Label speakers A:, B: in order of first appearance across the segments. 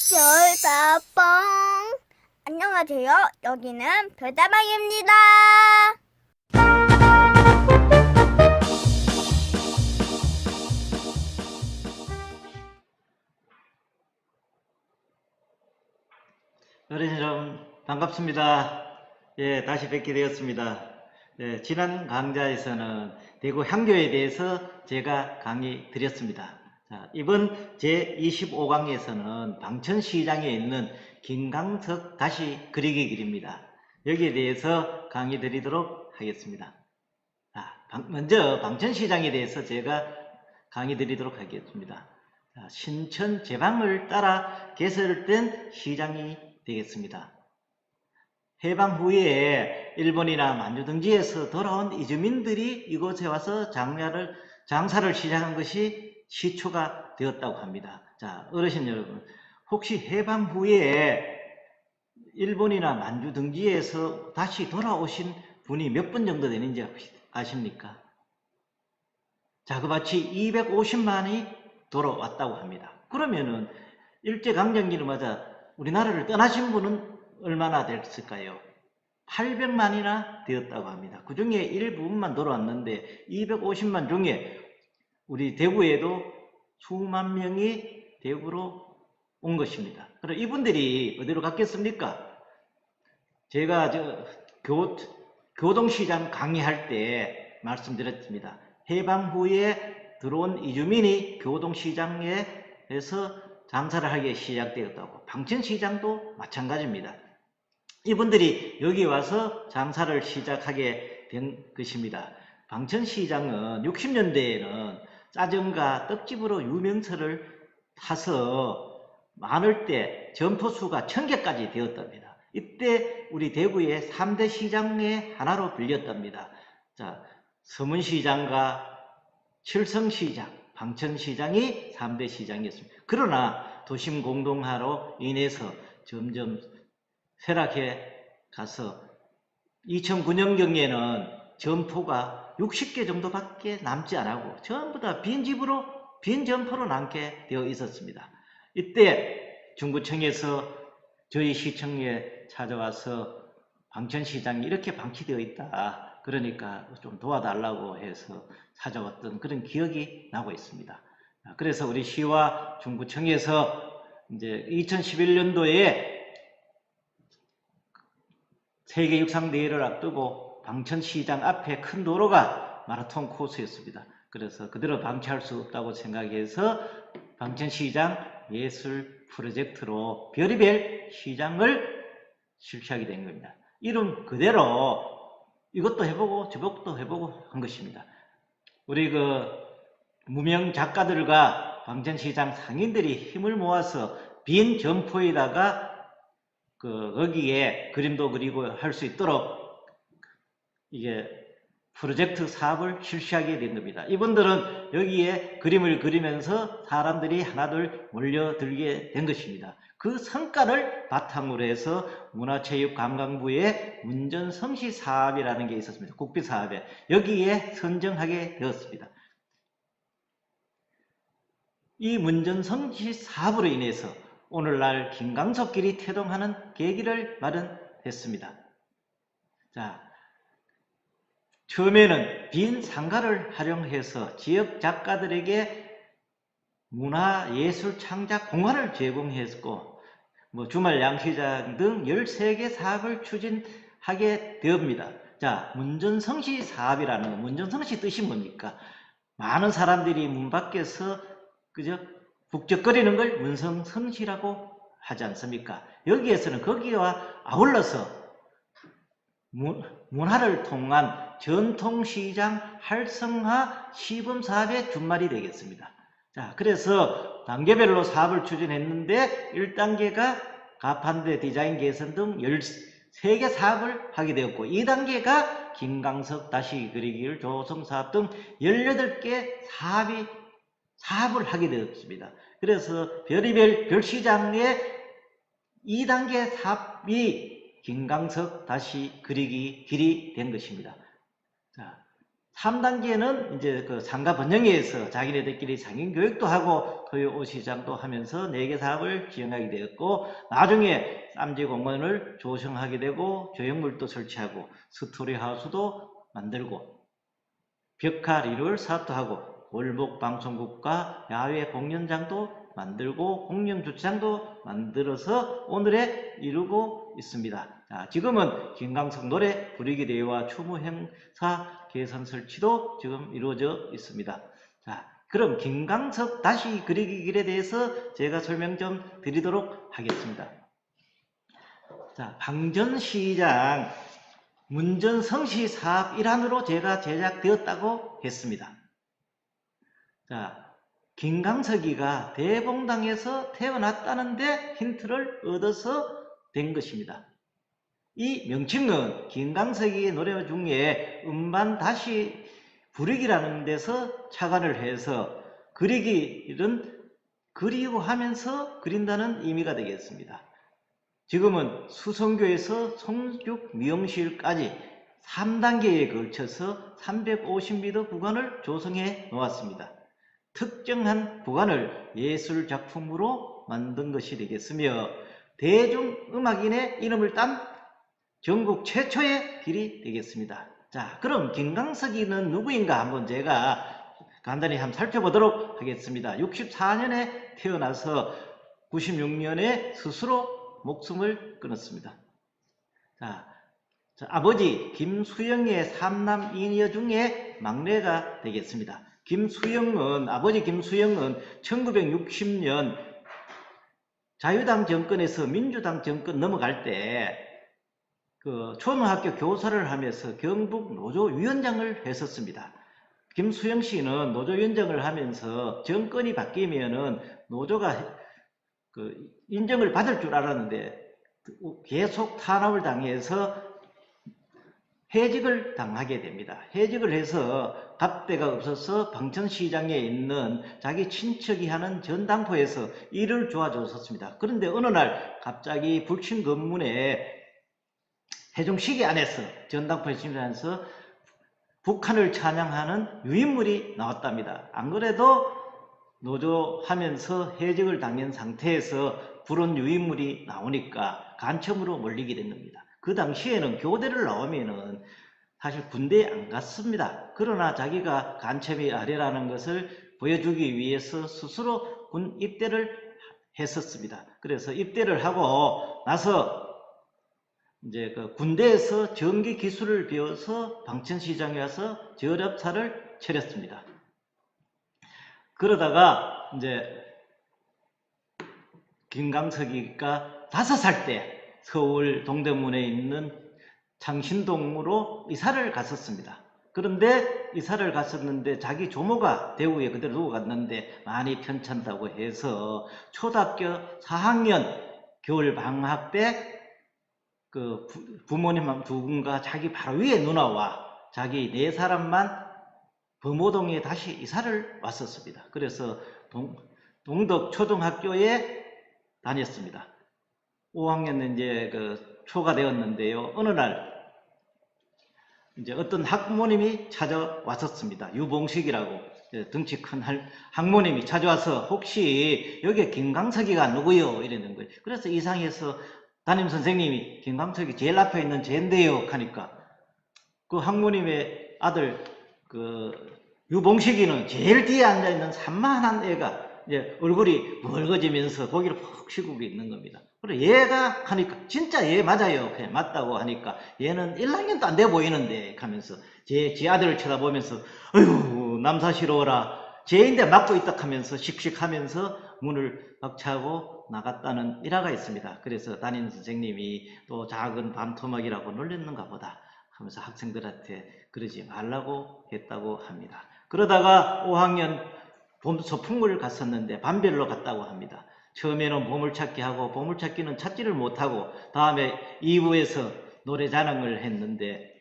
A: 별다방. 안녕하세요. 여기는 별다방입니다.
B: 어린이 여러분 반갑습니다. 예, 다시 뵙게 되었습니다. 예, 지난 강좌에서는 대구 향교에 대해서 제가 강의 드렸습니다. 자, 이번 제25강에서는 방천시장에 있는 김강석 다시 그리기 길입니다. 여기에 대해서 강의 드리도록 하겠습니다. 먼저 방천시장에 대해서 제가 강의 드리도록 하겠습니다. 신천 제방을 따라 개설된 시장이 되겠습니다. 해방 후에 일본이나 만주 등지에서 돌아온 이주민들이 이곳에 와서 장사를 시작한 것이 시초가 되었다고 합니다. 자, 어르신 여러분, 혹시 해방 후에 일본이나 만주 등지에서 다시 돌아오신 분이 몇 분 정도 되는지 아십니까? 자, 그같이 250만이 돌아왔다고 합니다. 그러면은 일제강점기를 맞아 우리나라를 떠나신 분은 얼마나 됐을까요? 800만이나 되었다고 합니다. 그 중에 일부분만 돌아왔는데 250만 중에 우리 대구에도 수만 명이 대구로 온 것입니다. 그럼 이분들이 어디로 갔겠습니까? 제가 교동시장 강의할 때 말씀드렸습니다. 해방 후에 들어온 이주민이 교동시장에서 장사를 하기 시작되었다고. 방천시장도 마찬가지입니다. 이분들이 여기 와서 장사를 시작하게 된 것입니다. 방천시장은 60년대에는 짜증과 떡집으로 유명세를 타서 많을 때 점포수가 1000개까지 되었답니다. 이때 우리 대구의 3대 시장의 하나로 불렸답니다. 자, 서문시장과 칠성시장, 방천시장이 3대 시장이었습니다. 그러나 도심 공동화로 인해서 점점 쇠락해 가서 2009년경에는 점포가 60개 정도밖에 남지 않고 전부 다 빈 점포로 남게 되어 있었습니다. 이때 중구청에서 저희 시청에 찾아와서 방천시장이 이렇게 방치되어 있다. 그러니까 좀 도와달라고 해서 찾아왔던 그런 기억이 나고 있습니다. 그래서 우리 시와 중구청에서 이제 2011년도에 세계 육상대회를 앞두고 방천시장 앞에 큰 도로가 마라톤 코스였습니다. 그래서 그대로 방치할 수 없다고 생각해서 방천시장 예술 프로젝트로 별의별 시장을 실시하게 된 겁니다. 이름 그대로 이것도 해보고 저것도 해보고 한 것입니다. 우리 무명 작가들과 방천시장 상인들이 힘을 모아서 빈 점포에다가 거기에 그림도 그리고 할 수 있도록 이게 프로젝트 사업을 실시하게 된 겁니다. 이분들은 여기에 그림을 그리면서 사람들이 하나둘 몰려들게 된 것입니다. 그 성과를 바탕으로 해서 문화체육관광부의 문전성시 사업이라는 게 있었습니다. 국비사업에 여기에 선정하게 되었습니다. 이 문전성시 사업으로 인해서 오늘날 김강석길이 태동하는 계기를 마련했습니다. 자, 처음에는 빈 상가를 활용해서 지역 작가들에게 문화예술 창작 공간을 제공했고 주말 양시장 등 13개 사업을 추진하게 되옵니다. 자, 문전성시 사업이라는 문전성시 뜻이 뭡니까? 많은 사람들이 문 밖에서 그저 북적거리는 걸 문성성시라고 하지 않습니까? 여기에서는 거기와 아울러서 문화를 통한 전통시장 활성화 시범사업의 준말이 되겠습니다. 자, 그래서 단계별로 사업을 추진했는데 1단계가 가판대 디자인 개선 등 13개 사업을 하게 되었고 2단계가 김강석 다시 그리기를 조성사업 등 18개 사업을 하게 되었습니다. 그래서 별의별 시장의 2단계 사업이 김강석 다시 그리기 길이 된 것입니다. 자, 3단계는 이제 그 상가 번영회에서 자기네들끼리 상인 교육도 하고 토요 시장도 하면서 4개 사업을 지원하게 되었고, 나중에 쌈지공원을 조성하게 되고 조형물도 설치하고 스토리하우스도 만들고 벽화 리얼 사업도 하고 월목 방송국과 야외 공연장도 만들고 공영주차장도 만들어서 오늘에 이루고 있습니다. 자, 지금은 김강석 노래 부르기 대회와 추모 행사 개선 설치도 지금 이루어져 있습니다. 자, 그럼 김강석 다시 그리기 길에 대해서 제가 설명 좀 드리도록 하겠습니다. 자, 방전시장 문전성시 사업 일환으로 제가 제작되었다고 했습니다. 자, 김강석이가 대봉당에서 태어났다는데 힌트를 얻어서 된 것입니다. 이 명칭은 김강석이의 노래 중에 음반 다시 부르기라는 데서 착안을 해서 그리기는 그리고 하면서 그린다는 의미가 되겠습니다. 지금은 수성교에서 성죽 미용실까지 3단계에 걸쳐서 350m 구간을 조성해 놓았습니다. 특정한 구간을 예술작품으로 만든 것이 되겠으며 대중음악인의 이름을 딴 전국 최초의 길이 되겠습니다. 자, 그럼 김강석이는 누구인가 한번 제가 간단히 한번 살펴보도록 하겠습니다. 64년에 태어나서 96년에 스스로 목숨을 끊었습니다. 자, 아버지 김수영의 3남 2녀 중에 막내가 되겠습니다. 아버지 김수영은 1960년 자유당 정권에서 민주당 정권 넘어갈 때 그 초등학교 교사를 하면서 경북 노조위원장을 했었습니다. 김수영 씨는 노조위원장을 하면서 정권이 바뀌면은 노조가 그 인정을 받을 줄 알았는데 계속 탄압을 당해서 해직을 당하게 됩니다. 해직을 해서 갑대가 없어서 방천시장에 있는 자기 친척이 하는 전당포에서 일을 도와줬었습니다. 그런데 어느 날 갑자기 불침 검문에 해종시계 안에서 전당포에 침입하면서 북한을 찬양하는 유인물이 나왔답니다. 안 그래도 노조하면서 해직을 당한 상태에서 그런 유인물이 나오니까 간첩으로 몰리게 된 겁니다. 그 당시에는 교대를 나오면은 사실 군대에 안 갔습니다. 그러나 자기가 간첩이 아래라는 것을 보여주기 위해서 스스로 군 입대를 했었습니다. 그래서 입대를 하고 나서 이제 그 군대에서 전기 기술을 배워서 방천시장에 와서 저력사를 차렸습니다. 그러다가 이제 김강석이가 5살 때 서울 동대문에 있는 창신동으로 이사를 갔었습니다. 그런데 이사를 갔었는데 자기 조모가 대구에 그대로 두고 갔는데 많이 편찮다고 해서 초등학교 4학년 겨울 방학 때 그 부모님 두 분과 자기 바로 위에 누나와 자기 4사람만 범호동에 다시 이사를 왔었습니다. 그래서 동덕 초등학교에 다녔습니다. 5학년 이제 그 초가 되었는데요. 어느 날 이제 어떤 학부모님이 찾아왔었습니다. 유봉식이라고 덩치 큰 학부모님이 찾아와서 혹시 여기 김강석이가 누구요? 이러는 거예요. 그래서 이상해서 담임 선생님이 김강석이 제일 앞에 있는 쟤인데요 하니까 그 학부모님의 아들 그 유봉식이는 제일 뒤에 앉아있는 산만한 애가 이제 얼굴이 멀어지면서 고개를 푹 쉬고 있는 겁니다. 그래 얘가 하니까 진짜 얘 맞아요. 그냥 맞다고 하니까 얘는 1학년도 안 돼 보이는데 하면서 제 아들을 쳐다보면서 어휴 남사시러워라 쟤인데 맞고 있다 하면서 씩씩하면서 문을 박차고 나갔다는 일화가 있습니다. 그래서 담임 선생님이 또 작은 밤토막이라고 놀렸는가 보다 하면서 학생들한테 그러지 말라고 했다고 합니다. 그러다가 5학년 봄 소풍을 갔었는데 밤별로 갔다고 합니다. 처음에는 보물찾기 하고 보물찾기는 찾지를 못하고 다음에 2부에서 노래 자랑을 했는데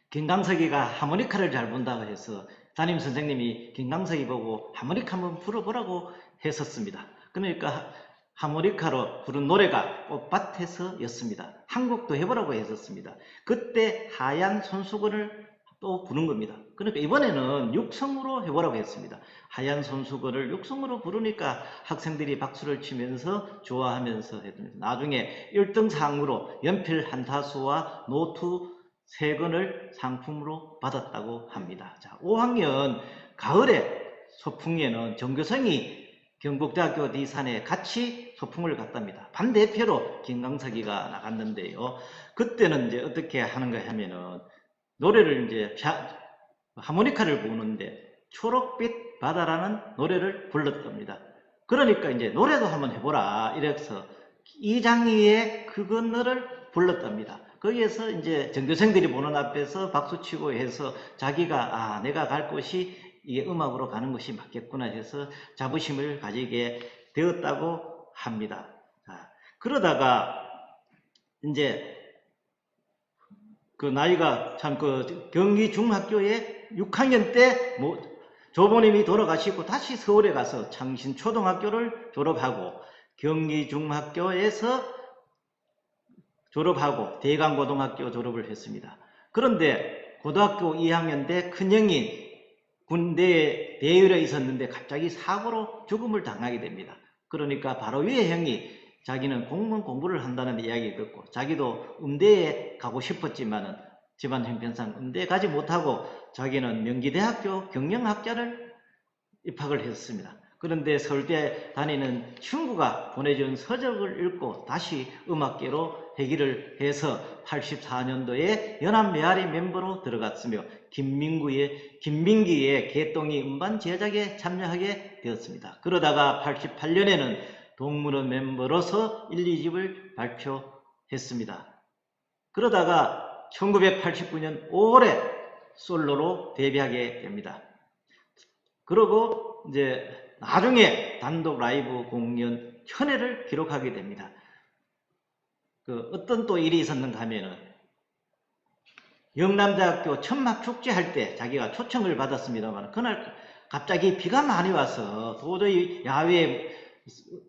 B: 김강석이가 하모니카를 잘 분다고 해서 담임 선생님이 김강석이 보고 하모니카 한번 불어보라고 했었습니다. 그러니까 하모니카로 부른 노래가 꽃밭에서 였습니다. 한국도 해보라고 했었습니다. 그때 하얀 손수건을 또 부른 겁니다. 그러니까 이번에는 육성으로 해보라고 했습니다. 하얀 손수건을 육성으로 부르니까 학생들이 박수를 치면서 좋아하면서 했습니다. 나중에 1등 상으로 연필 한 타수와 노트 3권을 상품으로 받았다고 합니다. 자, 5학년 가을에 소풍에는 전교생이 경북대학교 디산에 같이 소풍을 갔답니다. 반대표로 김광석이가 나갔는데요. 그때는 이제 어떻게 하는가 하면은 노래를 이제 하모니카를 부르는데 초록빛 바다라는 노래를 불렀답니다. 그러니까 이제 노래도 한번 해보라 이래서 이장희의 그거를 불렀답니다. 거기에서 이제 전교생들이 보는 앞에서 박수치고 해서 자기가 내가 갈 곳이 이 음악으로 가는 것이 맞겠구나 해서 자부심을 가지게 되었다고 합니다. 자, 그러다가 이제 그 나이가 참 그 경기 중학교에 6학년 때 조부님이 돌아가시고 다시 서울에 가서 창신 초등학교를 졸업하고 경기 중학교에서 졸업하고 대강고등학교 졸업을 했습니다. 그런데 고등학교 2학년 때 큰형이 군대에 대열에 있었는데 갑자기 사고로 죽음을 당하게 됩니다. 그러니까 바로 위에 형이 자기는 공무원 공부를 한다는 이야기 듣고 자기도 음대에 가고 싶었지만은 집안 형편상 음대에 가지 못하고 자기는 명기대학교 경영학과를 입학을 했습니다. 그런데 서울대 다니는 친구가 보내준 서적을 읽고 다시 음악계로 회귀를 해서 84년도에 연합메아리 멤버로 들어갔으며 김민기의 개똥이 음반 제작에 참여하게 되었습니다. 그러다가 88년에는 동물원 멤버로서 1, 2집을 발표했습니다. 그러다가 1989년 5월에 솔로로 데뷔하게 됩니다. 그리고 이제 나중에 단독 라이브 공연 천회를 기록하게 됩니다. 어떤 또 일이 있었는가 하면은 영남대학교 천막 축제할 때 자기가 초청을 받았습니다만 그날 갑자기 비가 많이 와서 도저히 야외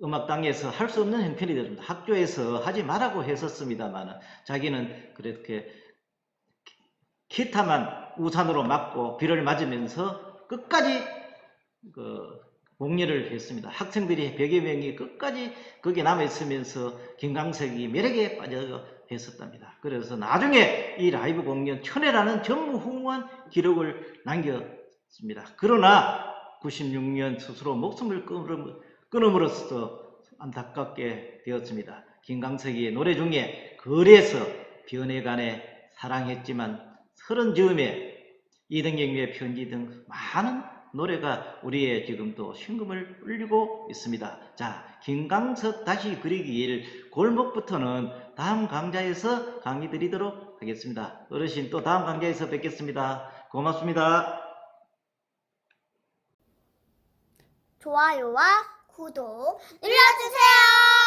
B: 음악당에서 할 수 없는 형편이 됐습니다. 학교에서 하지 말라고 했었습니다만 자기는 그렇게 기타만 우산으로 막고 비를 맞으면서 끝까지 공연을 했습니다. 학생들이 100여 명이 끝까지 거기에 남아있으면서 김광석이 매력에 빠져 했었답니다. 그래서 나중에 이 라이브 공연 천회라는 전무후무한 기록을 남겼습니다. 그러나 96년 스스로 목숨을 끊음으로써 안타깝게 되었습니다. 김광석이 노래 중에 거리에서 변해간에 사랑했지만 서른 즈음에 이등병의 편지 등 많은 노래가 우리의 지금도 심금을 울리고 있습니다. 자, 김광석 다시 그리기 골목부터는 다음 강좌에서 강의 드리도록 하겠습니다. 어르신 또 다음 강좌에서 뵙겠습니다. 고맙습니다.
A: 좋아요와 구독 눌러주세요.